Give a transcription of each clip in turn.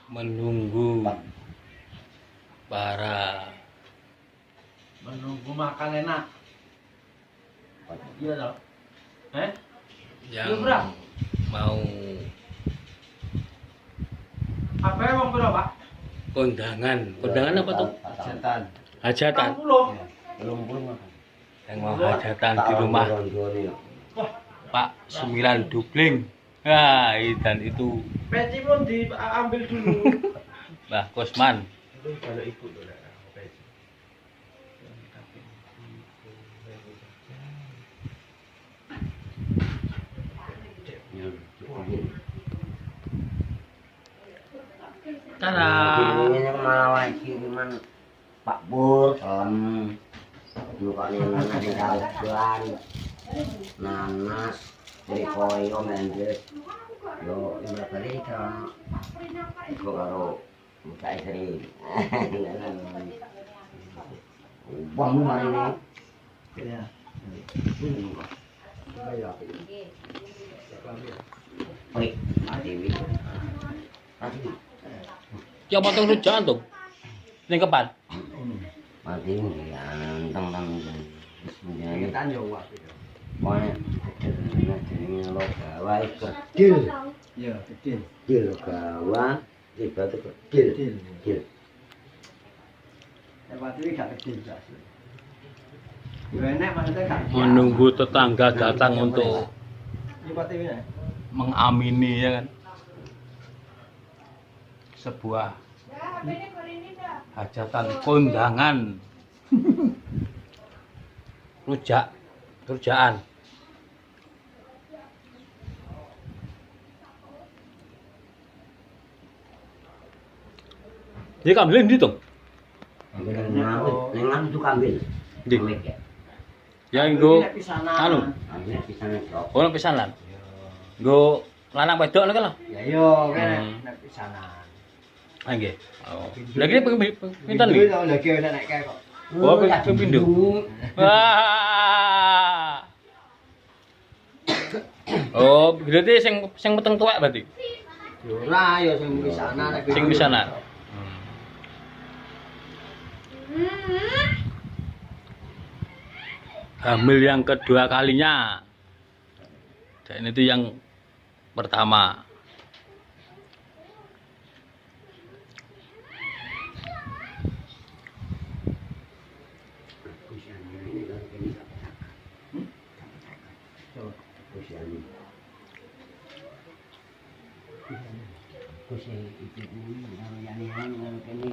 menunggu para menunggu makan enak. Iya dong. yang Iya, Bro. mau Apa emang berapa, Pak? kondangan apa tuh? Hajatan. Hajatan 60. yang mau hajatan di rumah Pak Sembilan Dubling. Nah, dan itu Peci pun diambil dulu. Mbah Kosman. Itu kalau ikut dulu peci. Tada. Yang malah kiriman Pak Pur, bukannya nasi kalduan, nanas, dari koyo mendes, yo ini kali kan, itu kalau buka istri, uang mana ini? Ya. Baik, mati wih, mati. Ya potong rujak tuh. Ning kepan. Mati wih, tang Ini tanjung Pak. pokoknya jenisnya lo gawa kecil, Iya, kecil. kecil gawa, itu kecil, kecil. Pak ini gak kecil Pak. Enak maksudnya gak. Menunggu tetangga datang untuk Ini Pak ini. mengamini ya kan. Sebuah hajatan kondangan. Rujakan. Jadi kambilin di tuh. Nengang itu kambil. Di. Kambil ya. Yang go anu, Kambil pisannya sok. ono pisanan. Go lanang wedok lho. Ya yo, Hmm. nek pisanan. Ah nggih. Oh. Lagi pinten Itu iki? lagi udah naik kayak kok. Oh, ping pindho. Wah. Oh, berarti sing meteng tuwek berarti. Ora ya sing pisanan nek Sing pisanan. Hamil yang kedua kalinya. Dan itu yang pertama.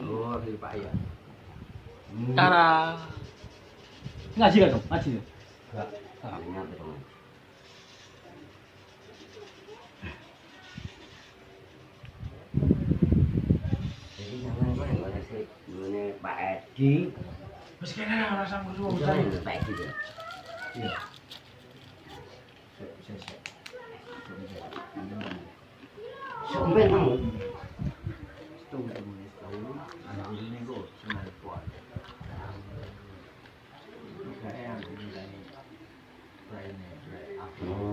Oh, di Pak ya. Cara ngaji kan dong? Ngaji. Enggak. Jadi jangan mana sih, mana Pak Edi, Wis kene ora sanggup wong jangan Pak Edi ya. Iya. Sampai kamu. Anak ini kok senang kuat. Kayak yang ini aku.